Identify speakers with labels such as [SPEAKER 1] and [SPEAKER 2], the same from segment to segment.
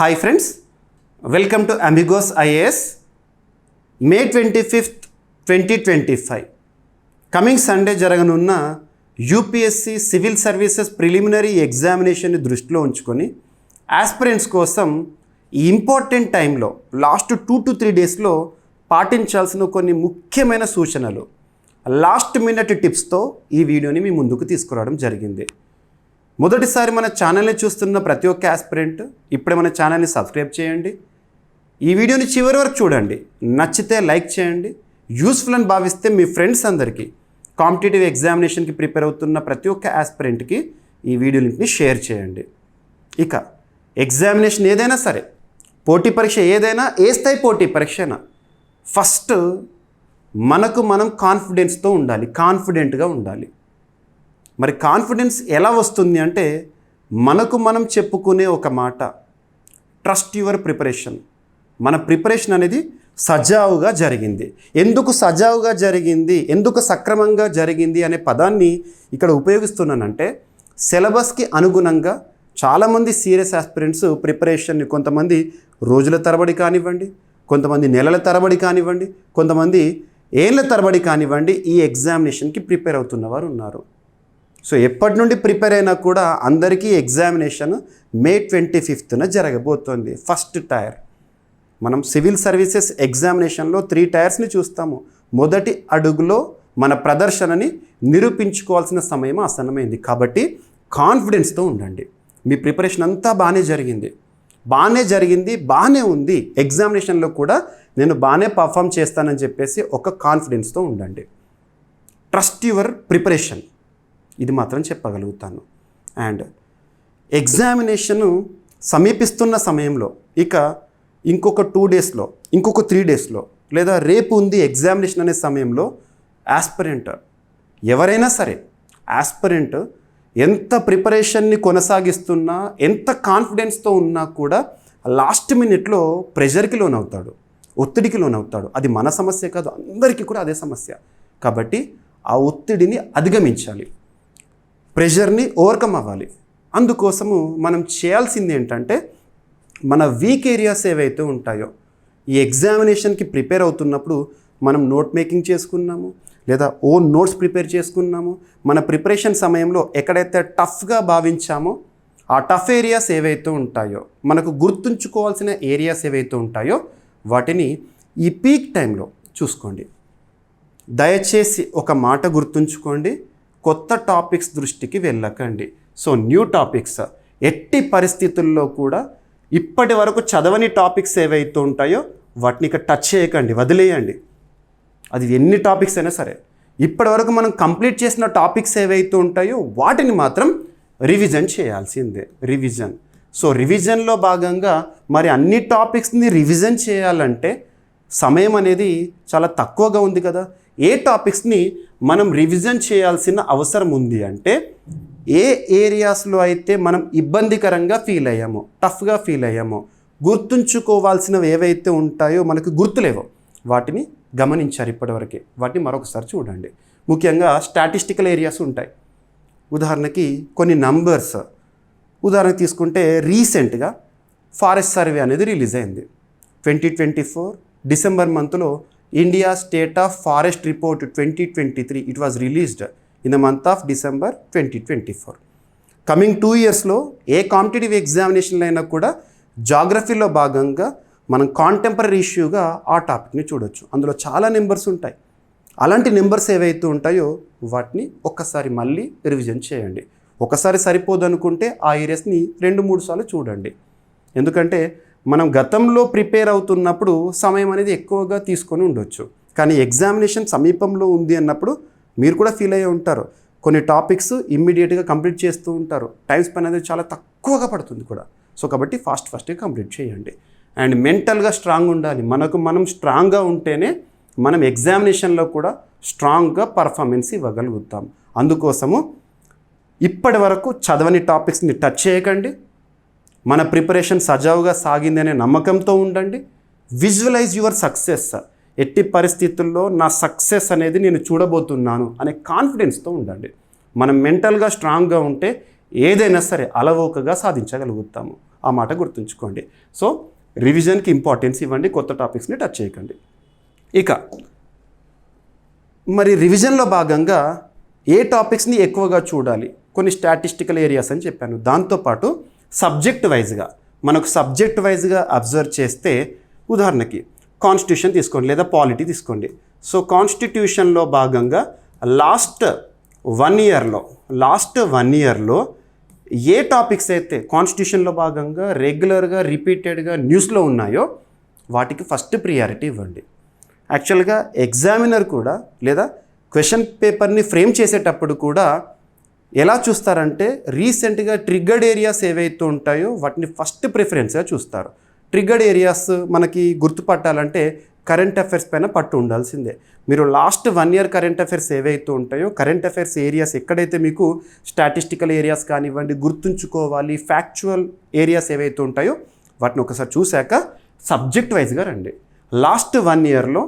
[SPEAKER 1] Hi friends, welcome to Amigos IAS. May 25th, 2025 coming Sunday జరగనున్న UPSC civil services preliminary ఎగ్జామినేషన్ని దృష్టిలో ఉంచుకొని aspirants కోసం ఈ ఇంపార్టెంట్ టైంలో లాస్ట్ 2 to 3 డేస్లో పాటించాల్సిన కొన్ని ముఖ్యమైన సూచనలు, లాస్ట్ మినిట్ టిప్స్తో ఈ వీడియోని మీ ముందుకు తీసుకురావడం జరిగింది. మొదటిసారి మన ఛానల్ని చూస్తున్న ప్రతి ఒక్క ఆస్పిరెంట్ ఇప్పుడే మన ఛానల్ని సబ్స్క్రైబ్ చేయండి. ఈ వీడియోని చివరి వరకు చూడండి, నచ్చితే లైక్ చేయండి. యూస్ఫుల్ అని భావిస్తే మీ ఫ్రెండ్స్ అందరికీ, కాంపిటేటివ్ ఎగ్జామినేషన్కి ప్రిపేర్ అవుతున్న ప్రతి ఒక్క ఆస్పిరెంట్కి ఈ వీడియో లింక్ని షేర్ చేయండి. ఇక ఎగ్జామినేషన్ ఏదైనా సరే, పోటీ పరీక్ష ఏదైనా, ఏ స్థాయి పోటీ పరీక్ష అయినా, ఫస్ట్ మనకు మనం కాన్ఫిడెన్స్తో ఉండాలి, కాన్ఫిడెంట్గా ఉండాలి. మరి కాన్ఫిడెన్స్ ఎలా వస్తుంది అంటే, మనకు మనం చెప్పుకునే ఒక మాట, ట్రస్ట్ యువర్ ప్రిపరేషన్. మన ప్రిపరేషన్ అనేది సజావుగా జరిగింది. ఎందుకు సజావుగా జరిగింది, ఎందుకు సక్రమంగా జరిగింది అనే పదాన్ని ఇక్కడ ఉపయోగిస్తున్నానంటే, సిలబస్కి అనుగుణంగా చాలామంది సీరియస్ ఆస్పిరెంట్స్ ప్రిపరేషన్ని కొంతమంది రోజుల తరబడి కానివ్వండి, కొంతమంది నెలల తరబడి కానివ్వండి, కొంతమంది ఏళ్ళ తరబడి కానివ్వండి, ఈ ఎగ్జామినేషన్కి ప్రిపేర్ అవుతున్నవారు ఉన్నారు. సో ఎప్పటి నుండి ప్రిపేర్ అయినా కూడా అందరికీ ఎగ్జామినేషన్ మే 25th జరగబోతోంది. First tyre. మనం సివిల్ సర్వీసెస్ ఎగ్జామినేషన్లో 3 టైర్స్ని చూస్తాము. మొదటి అడుగులో మన ప్రదర్శనని నిరూపించుకోవాల్సిన సమయం ఆసన్నమైంది. కాబట్టి కాన్ఫిడెన్స్తో ఉండండి. మీ ప్రిపరేషన్ అంతా బాగానే జరిగింది, బాగానే ఉంది, ఎగ్జామినేషన్లో కూడా నేను బాగానే పర్ఫామ్ చేస్తానని చెప్పేసి ఒక కాన్ఫిడెన్స్తో ఉండండి. ట్రస్ట్ యువర్ ప్రిపరేషన్, ఇది మాత్రం చెప్పగలుగుతాను. అండ్ ఎగ్జామినేషను సమీపిస్తున్న సమయంలో, ఇక ఇంకొక 2 డేస్లో, ఇంకొక 3 డేస్లో, లేదా రేపు ఉంది ఎగ్జామినేషన్ అనే సమయంలో ఆస్పిరెంట్ ఎవరైనా సరే, ఆస్పిరెంట్ ఎంత ప్రిపరేషన్ని కొనసాగిస్తున్నా, ఎంత కాన్ఫిడెన్స్తో ఉన్నా కూడా లాస్ట్ మినిట్లో ప్రెషర్కి లోనవుతాడు, ఒత్తిడికి లోనవుతాడు. అది మన సమస్య కాదు, అందరికీ కూడా అదే సమస్య. కాబట్టి ఆ ఒత్తిడిని అధిగమించాలి, ప్రెషర్ని ఓవర్కమ్ అవ్వాలి. అందుకోసము మనం చేయాల్సింది ఏంటంటే, మన వీక్ ఏరియాస్ ఏవైతే ఉంటాయో, ఈ ఎగ్జామినేషన్కి ప్రిపేర్ అవుతున్నప్పుడు మనం నోట్ మేకింగ్ చేసుకున్నాము, లేదా ఓన్ నోట్స్ ప్రిపేర్ చేసుకున్నాము. మన ప్రిపరేషన్ సమయంలో ఎక్కడైతే టఫ్గా భావించామో ఆ టఫ్ ఏరియాస్ ఏవైతే ఉంటాయో, మనకు గుర్తుంచుకోవాల్సిన ఏరియాస్ ఏవైతే ఉంటాయో, వాటిని ఈ పీక్ టైంలో చూసుకోండి. దయచేసి ఒక మాట గుర్తుంచుకోండి, కొత్త టాపిక్స్ దృష్టికి వెళ్ళకండి. సో న్యూ టాపిక్స్, ఎట్టి పరిస్థితుల్లో కూడా ఇప్పటి వరకు చదవని టాపిక్స్ ఏవైతే ఉంటాయో వాటిని ఇక టచ్ చేయకండి, వదిలేయండి. అది ఎన్ని టాపిక్స్ అయినా సరే, ఇప్పటి వరకు మనం కంప్లీట్ చేసిన టాపిక్స్ ఏవైతే ఉంటాయో వాటిని మాత్రం రివిజన్ చేయాల్సిందే, రివిజన్. సో రివిజన్లో భాగంగా మరి అన్ని టాపిక్స్ని రివిజన్ చేయాలంటే సమయం అనేది చాలా తక్కువగా ఉంది కదా. ఏ టాపిక్స్ని మనం రివిజన్ చేయాల్సిన అవసరం ఉంది అంటే, ఏ ఏరియాస్లో అయితే మనం ఇబ్బందికరంగా ఫీల్ అయ్యామో, టఫ్గా ఫీల్ అయ్యామో, గుర్తుంచుకోవాల్సినవి ఏవైతే ఉంటాయో మనకు గుర్తులేవో వాటిని గమనించారు ఇప్పటివరకే. వాటిని మరొకసారి చూడండి. ముఖ్యంగా స్టాటిస్టికల్ ఏరియాస్ ఉంటాయి. ఉదాహరణకి కొన్ని నంబర్స్, ఉదాహరణ తీసుకుంటే రీసెంట్గా ఫారెస్ట్ సర్వే అనేది రిలీజ్ అయింది. 2024 డిసెంబర్ మంత్లో India state of forest report 2023 it was released in the month of December 2024. Coming 2 ఇయర్స్లో ఏ కాంపిటేటివ్ ఎగ్జామినేషన్లో అయినా కూడా జాగ్రఫీలో భాగంగా మనం కాంటెంపరీ ఇష్యూగా ఆ టాపిక్ని చూడొచ్చు. అందులో చాలా నెంబర్స్ ఉంటాయి. అలాంటి నెంబర్స్ ఏవైతే ఉంటాయో వాటిని ఒక్కసారి మళ్ళీ రివిజన్ చేయండి. ఒకసారి సరిపోదు అనుకుంటే ఆ ఏరియాస్ని 2-3 సార్లు చూడండి. ఎందుకంటే మనం గతంలో ప్రిపేర్ అవుతున్నప్పుడు సమయం అనేది ఎక్కువగా తీసుకొని ఉండొచ్చు, కానీ ఎగ్జామినేషన్ సమీపంలో ఉంది అన్నప్పుడు మీరు కూడా ఫీల్ అయ్యి ఉంటారు. కొన్ని టాపిక్స్ ఇమ్మీడియట్గా కంప్లీట్ చేస్తూ ఉంటారు, టైం స్పెండ్ అనేది చాలా తక్కువగా పడుతుంది కూడా. సో కాబట్టి ఫాస్ట్గా కంప్లీట్ చేయండి. అండ్ మెంటల్గా స్ట్రాంగ్ ఉండాలి. మనకు మనం స్ట్రాంగ్గా ఉంటేనే మనం ఎగ్జామినేషన్లో కూడా స్ట్రాంగ్గా పర్ఫార్మెన్స్ ఇవ్వగలుగుతాం. అందుకోసము ఇప్పటి వరకు చదవని టాపిక్స్ని టచ్ చేయకండి. మన ప్రిపరేషన్ సజావుగా సాగింది అనే నమ్మకంతో ఉండండి. Visualize your success. ఎట్టి పరిస్థితుల్లో నా సక్సెస్ అనేది నేను చూడబోతున్నాను అనే కాన్ఫిడెన్స్తో ఉండండి. మనం మెంటల్గా స్ట్రాంగ్గా ఉంటే ఏదైనా సరే అలవోకగా సాధించగలుగుతాము. ఆ మాట గుర్తుంచుకోండి. సో రివిజన్కి ఇంపార్టెన్స్ ఇవ్వండి, కొత్త టాపిక్స్ని టచ్ చేయకండి. ఇక మరి రివిజన్లో భాగంగా ఏ టాపిక్స్ని ఎక్కువగా చూడాలి, కొన్ని స్టాటిస్టికల్ ఏరియాస్ అని చెప్పాను. దాంతోపాటు సబ్జెక్ట్ వైజ్గా మనకు సబ్జెక్ట్ వైజ్గా అబ్జర్వ్ చేస్తే ఉదాహరణకి కాన్స్టిట్యూషన్ తీసుకోండి లేదా పాలిటీ తీసుకోండి. సో కాన్స్టిట్యూషన్లో భాగంగా లాస్ట్ వన్ ఇయర్లో ఏ టాపిక్స్ అయితే కాన్స్టిట్యూషన్లో భాగంగా రెగ్యులర్గా రిపీటెడ్గా న్యూస్లో ఉన్నాయో వాటికి ఫస్ట్ ప్రియారిటీ ఇవ్వండి. యాక్చువల్గా ఎగ్జామినర్ కూడా లేదా క్వశ్చన్ పేపర్ని ఫ్రేమ్ చేసేటప్పుడు కూడా ఎలా చూస్తారంటే రీసెంట్గా ట్రిగ్గర్డ్ ఏరియాస్ ఏవైతే ఉంటాయో వాటిని ఫస్ట్ ప్రిఫరెన్స్గా చూస్తారు. ట్రిగ్గర్డ్ ఏరియాస్ మనకి గుర్తుపట్టాలంటే కరెంట్ అఫైర్స్ పైన పట్టు ఉండాల్సిందే. మీరు లాస్ట్ 1 ఇయర్ కరెంట్ అఫైర్స్ ఏవైతే ఉంటాయో కరెంట్ అఫైర్స్ ఏరియాస్ ఎక్కడైతే మీకు స్టాటిస్టికల్ ఏరియాస్ కానివ్వండి గుర్తుంచుకోవాలి, ఫ్యాక్చువల్ ఏరియాస్ ఏవైతే ఉంటాయో వాటిని ఒకసారి చూశాక సబ్జెక్ట్ వైజ్గా రండి. లాస్ట్ 1 ఇయర్లో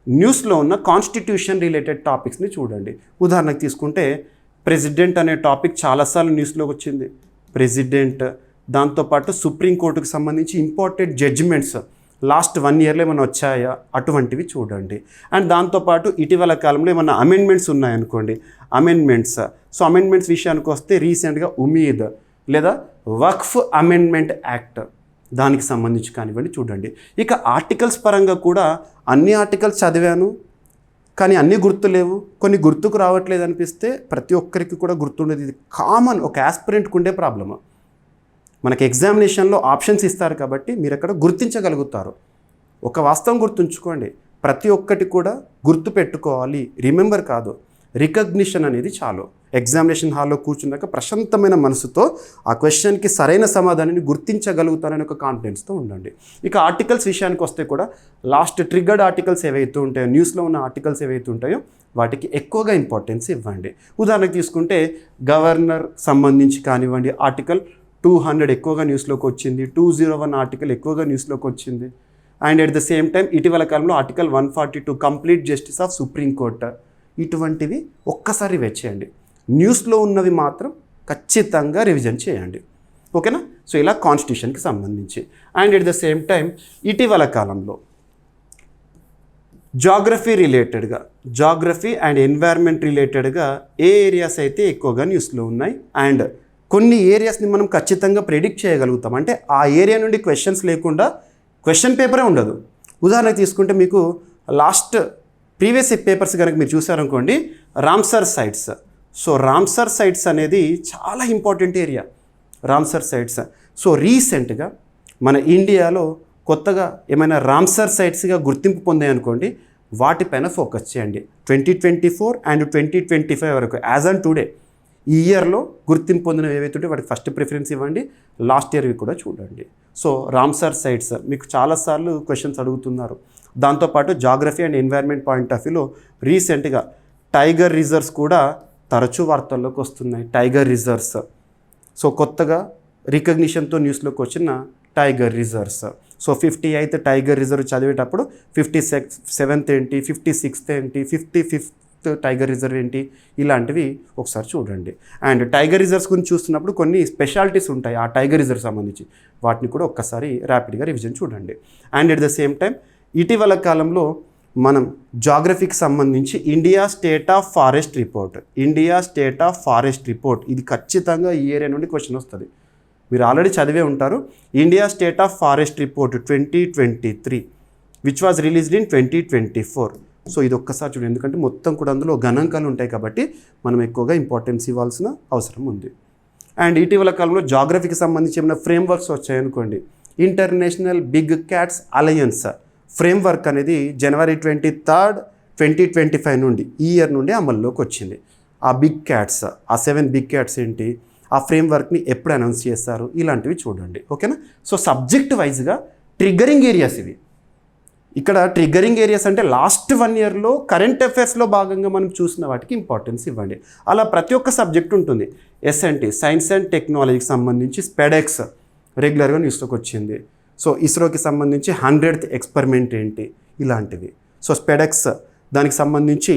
[SPEAKER 1] న్యూస్లో ఉన్న కాన్స్టిట్యూషన్ రిలేటెడ్ టాపిక్స్ని చూడండి. ఉదాహరణకు తీసుకుంటే ప్రెసిడెంట్ అనే టాపిక్ చాలాసార్లు న్యూస్లోకి వచ్చింది. ప్రెసిడెంట్, దాంతోపాటు సుప్రీంకోర్టుకు సంబంధించి ఇంపార్టెంట్ జడ్జిమెంట్స్ లాస్ట్ 1 ఇయర్లో ఏమైనా వచ్చాయా అటువంటివి చూడండి. అండ్ దాంతోపాటు ఇటీవల కాలంలో ఏమైనా అమెండ్మెంట్స్ ఉన్నాయనుకోండి, సో అమెండ్మెంట్స్ విషయానికి వస్తే రీసెంట్గా ఉమీద్ లేదా వక్ఫ్ అమెండ్మెంట్ యాక్ట్ దానికి సంబంధించి కానివ్వండి చూడండి. ఇక ఆర్టికల్స్ పరంగా కూడా అన్ని ఆర్టికల్స్ చదివాను కానీ అన్నీ గుర్తులేవు, కొన్ని గుర్తుకు రావట్లేదు అనిపిస్తే ప్రతి ఒక్కరికి కూడా గుర్తుండేది. ఇది కామన్, ఒక యాస్పిరెంట్కి ఉండే ప్రాబ్లమ్. మనకి ఎగ్జామినేషన్లో ఆప్షన్స్ ఇస్తారు కాబట్టి మీరు అక్కడ గుర్తించగలుగుతారు. ఒక వాస్తవం గుర్తుంచుకోండి, ప్రతి ఒక్కటి కూడా గుర్తు పెట్టుకోవాలి, రిమెంబర్ కాదు, రికగ్నిషన్ అనేది చాలు. ఎగ్జామినేషన్ హాల్లో కూర్చున్నాక ప్రశాంతమైన మనసుతో ఆ క్వశ్చన్కి సరైన సమాధానాన్ని గుర్తించగలుగుతారని ఒక కాన్ఫిడెన్స్తో ఉండండి. ఇక ఆర్టికల్స్ విషయానికి వస్తే కూడా లాస్ట్ ట్రిగ్గర్డ్ ఆర్టికల్స్ ఏవైతే ఉంటాయో, న్యూస్లో ఉన్న ఆర్టికల్స్ ఏవైతే ఉంటాయో వాటికి ఎక్కువగా ఇంపార్టెన్స్ ఇవ్వండి. ఉదాహరణకు తీసుకుంటే గవర్నర్ సంబంధించి కానివ్వండి ఆర్టికల్ 200 ఎక్కువగా న్యూస్లోకి వచ్చింది, 201 ఆర్టికల్ ఎక్కువగా న్యూస్లోకి వచ్చింది. And at the same time ఇటీవల కాలంలో article 142 complete justice of supreme court, ఇటువంటివి ఒక్కసారి చేయండి. న్యూస్లో ఉన్నవి మాత్రం ఖచ్చితంగా రివిజన్ చేయండి. ఓకేనా? సో ఇలా కాన్స్టిట్యూషన్కి సంబంధించి. And at the same time ఇటీవల కాలంలో జాగ్రఫీ అండ్ ఎన్వైర్న్మెంట్ రిలేటెడ్గా ఏ ఏరియాస్ అయితే ఎక్కువగా న్యూస్లో ఉన్నాయి అండ్ కొన్ని ఏరియాస్ని మనం ఖచ్చితంగా ప్రెడిక్ట్ చేయగలుగుతాం. అంటే ఆ ఏరియా నుండి క్వశ్చన్స్ లేకుండా క్వశ్చన్ పేపరే ఉండదు. ఉదాహరణకు తీసుకుంటే మీకు లాస్ట్ ప్రీవియస్ పేపర్స్ కనుక మీరు చూసారనుకోండి, Ramsar sites. So Ramsar sites అనేది చాలా important area, Ramsar sites. So రీసెంట్గా మన ఇండియాలో కొత్తగా ఏమైనా రామ్సర్ సైట్స్గా గుర్తింపు పొందాయనుకోండి, వాటిపైన ఫోకస్ చేయండి. 2024 అండ్ 2025 వరకు యాజ్ ఆన్ టుడే ఈ ఇయర్లో గుర్తింపు పొందినవి ఏవైతే ఉంటే వాటికి ఫస్ట్ ప్రిఫరెన్స్ ఇవ్వండి. లాస్ట్ ఇయర్వి కూడా చూడండి. సో రామ్సర్ సైట్స్ మీకు చాలాసార్లు క్వశ్చన్స్ అడుగుతున్నారు. దాంతోపాటు geography and environment point of వ్యూలో రీసెంట్గా టైగర్ రిజర్వ్స్ కూడా తరచూ వార్తల్లోకి వస్తున్నాయి. టైగర్ రిజర్వ్స్, సో కొత్తగా రికగ్నిషన్తో న్యూస్లోకి వచ్చిన tiger reserves. So 58th tiger reserve చదివేటప్పుడు 57th ఏంటి, 56th ఏంటి, 55th టైగర్ రిజర్వ్ ఏంటి, ఇలాంటివి ఒకసారి చూడండి. అండ్ టైగర్ రిజర్వ్స్ గురించి చూస్తున్నప్పుడు కొన్ని స్పెషాలిటీస్ ఉంటాయి ఆ టైగర్ రిజర్వ్ సంబంధించి, వాటిని కూడా ఒక్కసారి ర్యాపిడ్గా రివిజన్ చూడండి. And at the same time ఇటీవల కాలంలో మనం జాగ్రఫీకి సంబంధించి India state of forest report ఇది ఖచ్చితంగా ఈ ఏరియా నుండి క్వశ్చన్ వస్తుంది. మీరు ఆల్రెడీ చదివే ఉంటారు. India state of forest report 2023 which was released in 2024. So ఇది ఒక్కసారి చూడండి, ఎందుకంటే మొత్తం కూడా అందులో గణాంకాలు ఉంటాయి కాబట్టి మనం ఎక్కువగా ఇంపార్టెన్స్ ఇవ్వాల్సిన అవసరం ఉంది. అండ్ ఇటీవల కాలంలో జాగ్రఫీకి సంబంధించి ఏమైనా ఫ్రేమ్వర్క్స్ వచ్చాయనుకోండి, international big cats alliance framework అనేది January 23, 2025 నుండి ఈ ఇయర్ నుండి అమల్లోకి వచ్చింది. ఆ బిగ్ క్యాట్స్, ఆ 7 బిగ్ క్యాట్స్ ఏంటి, ఆ ఫ్రేమ్వర్క్ని ఎప్పుడు అనౌన్స్ చేస్తారు, ఇలాంటివి చూడండి. ఓకేనా? సో సబ్జెక్ట్ వైజ్గా ట్రిగ్గరింగ్ ఏరియాస్ ఇవి. ఇక్కడ ట్రిగ్గరింగ్ ఏరియాస్ అంటే లాస్ట్ 1 ఇయర్లో కరెంట్ అఫైర్స్లో భాగంగా మనం చూసిన వాటికి ఇంపార్టెన్స్ ఇవ్వండి. అలా ప్రతి ఒక్క సబ్జెక్ట్ ఉంటుంది. SNT సైన్స్ అండ్ టెక్నాలజీకి సంబంధించి స్పెడెక్స్ రెగ్యులర్గా న్యూస్లోకి వచ్చింది. సో ఇస్రోకి సంబంధించి 100th ఎక్స్పెరిమెంట్ ఏంటి, ఇలాంటివి. సో స్పెడెక్స్ దానికి సంబంధించి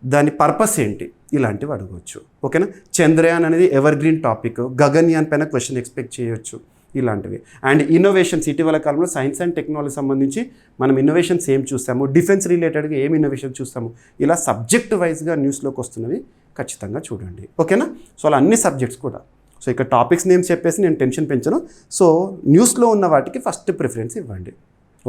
[SPEAKER 1] దాని పర్పస్ ఏంటి, ఇలాంటివి అడగవచ్చు. ఓకేనా? చంద్రయాన్ అనేది ఎవర్ గ్రీన్ టాపిక్, గగన్యాన్ పైన క్వశ్చన్ ఎక్స్పెక్ట్ చేయొచ్చు. ఇలాంటివి. అండ్ ఇన్నోవేషన్స్, ఇటీవల కాలంలో సైన్స్ అండ్ టెక్నాలజీ సంబంధించి మనం ఇన్నోవేషన్స్ ఏం చూస్తాము, డిఫెన్స్ రిలేటెడ్గా ఏం ఇన్నోవేషన్ చూస్తాము, ఇలా సబ్జెక్ట్ వైజ్గా న్యూస్లోకి వస్తున్నవి ఖచ్చితంగా చూడండి. ఓకేనా? సో అలా అన్ని సబ్జెక్ట్స్ కూడా. సో ఇక్కడ టాపిక్స్ నేమ్ చెప్పేసి నేను టెన్షన్ పెంచను. సో న్యూస్లో ఉన్న వాటికి ఫస్ట్ ప్రిఫరెన్స్ ఇవ్వండి.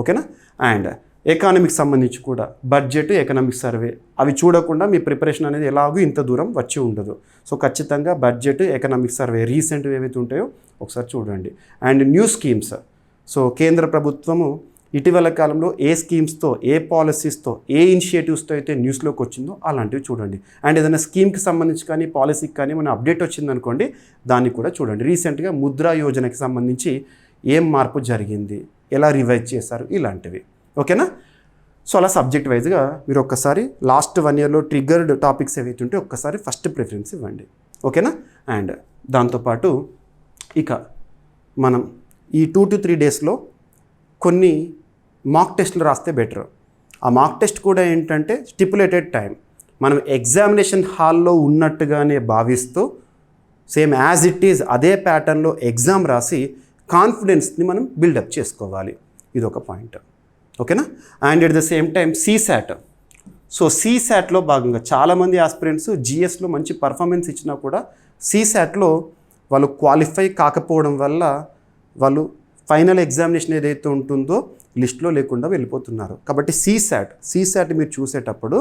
[SPEAKER 1] ఓకేనా? అండ్ ఎకానమిక్స్ సంబంధించి కూడా బడ్జెట్, ఎకనామిక్ సర్వే అవి చూడకుండా మీ ప్రిపరేషన్ అనేది ఎలాగూ ఇంత దూరం వచ్చి ఉండదు. సో ఖచ్చితంగా బడ్జెట్, ఎకనామిక్ సర్వే రీసెంట్వి ఏవైతే ఉంటాయో ఒకసారి చూడండి. అండ్ న్యూ స్కీమ్స్, సో కేంద్ర ప్రభుత్వము ఇటీవల కాలంలో ఏ స్కీమ్స్తో, ఏ పాలసీస్తో, ఏ ఇనిషియేటివ్స్తో అయితే న్యూస్లోకి వచ్చిందో అలాంటివి చూడండి. అండ్ ఏదైనా స్కీమ్కి సంబంధించి కానీ పాలసీకి కానీ మన అప్డేట్ వచ్చిందనుకోండి, దాన్ని కూడా చూడండి. రీసెంట్గా ముద్రా యోజనకి సంబంధించి ఏం మార్పు జరిగింది, ఎలా రివైజ్ చేశారు, ఇలాంటివి. ఓకేనా? సో అలా సబ్జెక్ట్ వైజ్గా మీరు ఒక్కసారి లాస్ట్ 1 yearలో ట్రిగర్డ్ టాపిక్స్ ఏవైతే ఉంటే ఒక్కసారి ఫస్ట్ ప్రిఫరెన్స్ ఇవ్వండి. ఓకేనా? అండ్ దాంతోపాటు ఇక మనం ఈ 2 to 3 డేస్లో కొన్ని మాక్ టెస్ట్లు రాస్తే బెటర్. ఆ మాక్ టెస్ట్ కూడా ఏంటంటే స్టిపులేటెడ్ టైం, మనం ఎగ్జామినేషన్ హాల్లో ఉన్నట్టుగానే భావిస్తూ సేమ్ యాజ్ ఇట్ ఈజ్ అదే ప్యాటర్న్లో ఎగ్జామ్ రాసి కాన్ఫిడెన్స్ని మనం బిల్డప్ చేసుకోవాలి. ఇది ఒక పాయింట్. ఓకేనా? And at the same time CSAT. So సీసాట్లో భాగంగా చాలామంది ఆస్పిరెంట్స్ జిఎస్లో మంచి పర్ఫార్మెన్స్ ఇచ్చినా కూడా సీసాట్లో వాళ్ళు క్వాలిఫై కాకపోవడం వల్ల వాళ్ళు ఫైనల్ ఎగ్జామినేషన్ ఏదైతే ఉంటుందో లిస్ట్లో లేకుండా వెళ్ళిపోతున్నారు. కాబట్టి సీసాట్ మీరు చూసేటప్పుడు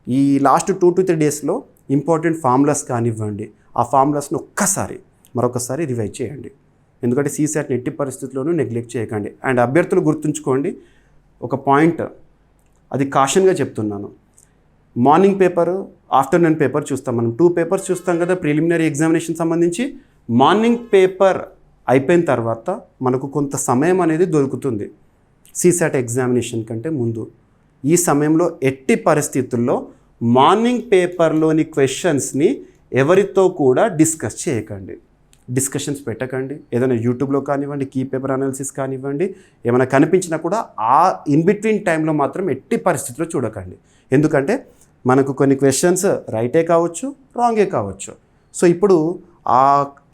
[SPEAKER 1] ఈ లాస్ట్ 2 to 3 డేస్లో ఇంపార్టెంట్ ఫార్ములాస్ కానివ్వండి, ఆ ఫార్ములాస్ని మరొకసారి రివైజ్ చేయండి. ఎందుకంటే సీసాట్ని ఎట్టి పరిస్థితుల్లోనూ నెగ్లెక్ట్ చేయకండి. అండ్ అభ్యర్థులు గుర్తుంచుకోండి ఒక పాయింట్, అది కాషన్గా చెప్తున్నాను. మార్నింగ్ పేపర్, ఆఫ్టర్నూన్ పేపర్ చూస్తాం. మనం 2 పేపర్స్ చూస్తాం కదా ప్రిలిమినరీ ఎగ్జామినేషన్ సంబంధించి. మార్నింగ్ పేపర్ అయిపోయిన తర్వాత మనకు కొంత సమయం అనేది దొరుకుతుంది సీసాట్ ఎగ్జామినేషన్ కంటే ముందు. ఈ సమయంలో ఎట్టి పరిస్థితుల్లో మార్నింగ్ పేపర్లోని క్వశ్చన్స్ని ఎవరితో కూడా డిస్కస్ చేయకండి, డిస్కషన్స్ పెట్టకండి. ఏదైనా యూట్యూబ్లో కానివ్వండి, కీ పేపర్ అనాలిసిస్ కానివ్వండి, ఏమైనా కనిపించినా కూడా ఆ ఇన్ బిట్వీన్ టైంలో మాత్రం ఎట్టి పరిస్థితిలో చూడకండి. ఎందుకంటే మనకు కొన్ని క్వశ్చన్స్ రైటే కావచ్చు, రాంగే కావచ్చు. సో ఇప్పుడు ఆ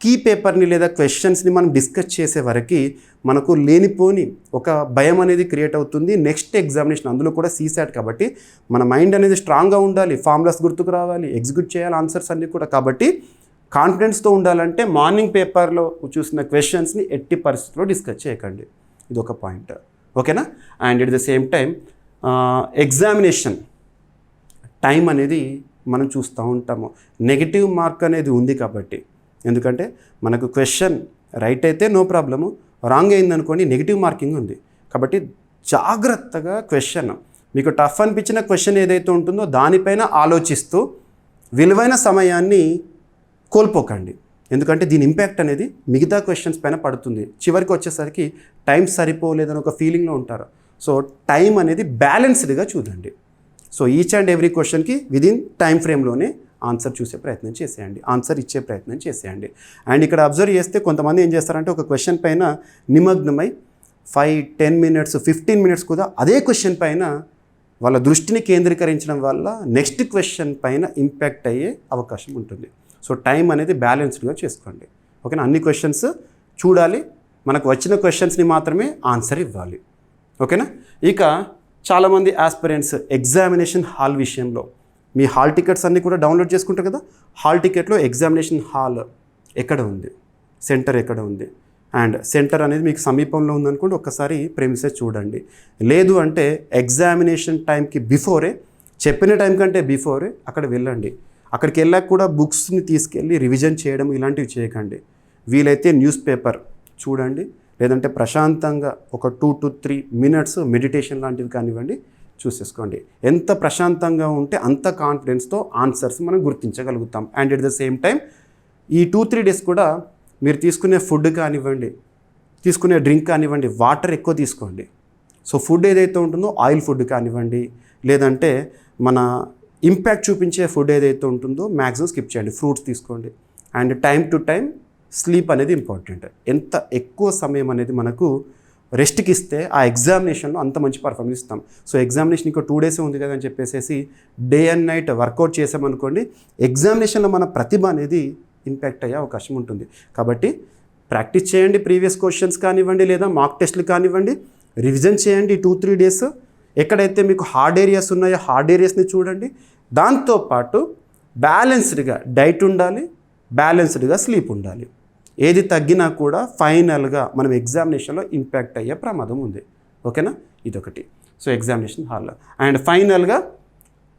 [SPEAKER 1] కీ పేపర్ని లేదా క్వశ్చన్స్ని మనం డిస్కస్ చేసే వరకు మనకు లేనిపోని ఒక భయం అనేది క్రియేట్ అవుతుంది నెక్స్ట్ ఎగ్జామినేషన్. అందులో కూడా సీసాట్ కాబట్టి మన మైండ్ అనేది స్ట్రాంగ్గా ఉండాలి, ఫార్ములాస్ గుర్తుకు రావాలి, ఎగ్జిక్యూట్ చేయాలి ఆన్సర్స్ అన్నీ కూడా. కాబట్టి కాన్ఫిడెన్స్తో ఉండాలంటే మార్నింగ్ పేపర్లో చూసిన క్వశ్చన్స్ని ఎట్టి పరిస్థితుల్లో డిస్కస్ చేయకండి. ఇది ఒక పాయింట్. ఓకేనా? And at the same time examination time అనేది మనం చూస్తూ ఉంటాము. నెగిటివ్ మార్క్ అనేది ఉంది కాబట్టి, ఎందుకంటే మనకు క్వశ్చన్ రైట్ అయితే నో ప్రాబ్లము, రాంగ్ అయిందనుకోండి నెగిటివ్ మార్కింగ్ ఉంది. కాబట్టి జాగ్రత్తగా క్వశ్చన్, మీకు టఫ్ అనిపించిన క్వశ్చన్ ఏదైతే ఉంటుందో దానిపైన ఆలోచిస్తూ విలువైన సమయాన్ని కోల్పోకండి. ఎందుకంటే దీని ఇంపాక్ట్ అనేది మిగతా క్వశ్చన్స్ పైన పడుతుంది. చివరికి వచ్చేసరికి టైం సరిపోలేదని ఒక ఫీలింగ్లో ఉంటారు. సో టైం అనేది బ్యాలెన్స్డ్గా చూడండి. సో ఈచ్ అండ్ ఎవ్రీ క్వశ్చన్కి విదిన్ టైం ఫ్రేమ్లోనే ఆన్సర్ చూసే ప్రయత్నం చేసేయండి, ఆన్సర్ ఇచ్చే ప్రయత్నం చేసేయండి. అండ్ ఇక్కడ అబ్జర్వ్ చేస్తే కొంతమంది ఏం చేస్తారంటే ఒక క్వశ్చన్ పైన నిమగ్నమై 5-10 minutes 15 minutes కూడా అదే క్వశ్చన్ పైన వాళ్ళ దృష్టిని కేంద్రీకరించడం వల్ల నెక్స్ట్ క్వశ్చన్ పైన ఇంపాక్ట్ అయ్యే అవకాశం ఉంటుంది. సో టైం అనేది బ్యాలెన్స్డ్గా చేసుకోండి. ఓకేనా? అన్ని క్వశ్చన్స్ చూడాలి, మనకు వచ్చిన క్వశ్చన్స్ని మాత్రమే ఆన్సర్ ఇవ్వాలి. ఓకేనా? ఇక చాలామంది ఆస్పిరెంట్స్ ఎగ్జామినేషన్ హాల్ విషయంలో మీ హాల్ టికెట్స్ అన్నీ కూడా డౌన్లోడ్ చేసుకుంటారు కదా, హాల్ టికెట్లో ఎగ్జామినేషన్ హాల్ ఎక్కడ ఉంది, సెంటర్ ఎక్కడ ఉంది, అండ్ సెంటర్ అనేది మీకు సమీపంలో ఉందనుకోండి ఒక్కసారి ప్రెమిసెస్ చూడండి. లేదు అంటే ఎగ్జామినేషన్ టైంకి బిఫోరే, చెప్పిన టైం కంటే బిఫోరే అక్కడ వెళ్ళండి. అక్కడికి వెళ్ళాక కూడా బుక్స్ని తీసుకెళ్ళి రివిజన్ చేయడం ఇలాంటివి చేయకండి. వీలైతే న్యూస్ పేపర్ చూడండి, లేదంటే ప్రశాంతంగా ఒక 2 to 3 minutes మెడిటేషన్ లాంటివి కానివ్వండి చూసేసుకోండి. ఎంత ప్రశాంతంగా ఉంటే అంత కాన్ఫిడెన్స్తో ఆన్సర్స్ మనం గుర్తించగలుగుతాం. And at the same time ఈ 2-3 days కూడా మీరు తీసుకునే ఫుడ్ కానివ్వండి, తీసుకునే డ్రింక్ కానివ్వండి, వాటర్ ఎక్కువ తీసుకోండి. సో ఫుడ్ ఏదైతే ఉంటుందో ఆయిల్ ఫుడ్ కానివ్వండి, లేదంటే మన ఇంపాక్ట్ చూపించే ఫుడ్ ఏదైతే ఉంటుందో మ్యాక్సిమం స్కిప్ చేయండి, ఫ్రూట్స్ తీసుకోండి. And time to time sleep అనేది ఇంపార్టెంట్. ఎంత ఎక్కువ సమయం అనేది మనకు రెస్ట్కి ఇస్తే ఆ ఎగ్జామినేషన్లో అంత మంచి పర్ఫార్మెన్స్ ఇస్తాం. సో ఎగ్జామినేషన్ ఇంకో 2 days ఉంది కదా అని చెప్పేసి డే అండ్ నైట్ వర్కౌట్ చేసామనుకోండి, ఎగ్జామినేషన్లో మన ప్రతిభ అనేది ఇంపాక్ట్ అయ్యే అవకాశం ఉంటుంది. కాబట్టి ప్రాక్టీస్ చేయండి, ప్రీవియస్ క్వశ్చన్స్ కానివ్వండి లేదా మాక్ టెస్ట్లు కానివ్వండి, రివిజన్ చేయండి 2-3 డేస్. ఎక్కడైతే మీకు హార్డ్ ఏరియాస్ ఉన్నాయో హార్డ్ ఏరియాస్ని చూడండి. దాంతోపాటు బ్యాలెన్స్డ్గా డైట్ ఉండాలి, బ్యాలెన్స్డ్గా స్లీప్ ఉండాలి. ఏది తగ్గినా కూడా ఫైనల్గా మనం ఎగ్జామినేషన్లో ఇంపాక్ట్ అయ్యే ప్రమాదం ఉంది. ఓకేనా, ఇదొకటి. సో ఎగ్జామినేషన్ హాల్లో అండ్ ఫైనల్గా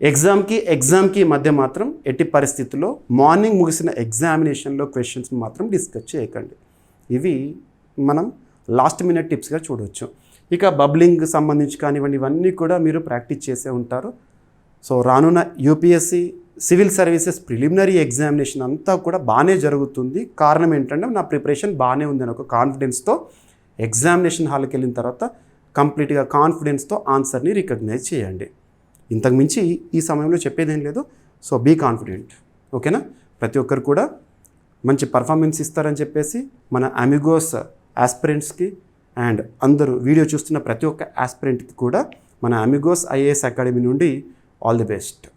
[SPEAKER 1] ఎగ్జామ్కి మధ్య మాత్రం ఎట్టి పరిస్థితుల్లో మార్నింగ్ ముగిసిన ఎగ్జామినేషన్లో క్వశ్చన్స్ మాత్రం డిస్కస్ చేయకండి. ఇవి మనం లాస్ట్ మినిట్ టిప్స్గా చూడవచ్చు. ఇక బబ్లింగ్ సంబంధించి కానివ్వండి, ఇవన్నీ కూడా మీరు ప్రాక్టీస్ చేసే ఉంటారు. సో రానున్న UPSC civil services preliminary examination అంతా కూడా బాగానే జరుగుతుంది. కారణం ఏంటంటే నా ప్రిపరేషన్ బాగానే ఉందని ఒక కాన్ఫిడెన్స్తో ఎగ్జామినేషన్ హాల్కి వెళ్ళిన తర్వాత కంప్లీట్గా కాన్ఫిడెన్స్తో ఆన్సర్ని రికగ్నైజ్ చేయండి. ఇంతకుమించి ఈ సమయంలో చెప్పేదేం లేదు. So be confident. ఓకేనా, ప్రతి ఒక్కరు కూడా మంచి పర్ఫార్మెన్స్ ఇస్తారని చెప్పేసి మన అమిగోస్ ఆస్పిరెంట్స్కి అండ్ అందరూ వీడియో చూస్తున్న ప్రతి ఒక్క ఆస్పిరెంట్కి కూడా మన అమిగోస్ ఐఏఎస్ అకాడమీ నుండి ఆల్ ది బెస్ట్.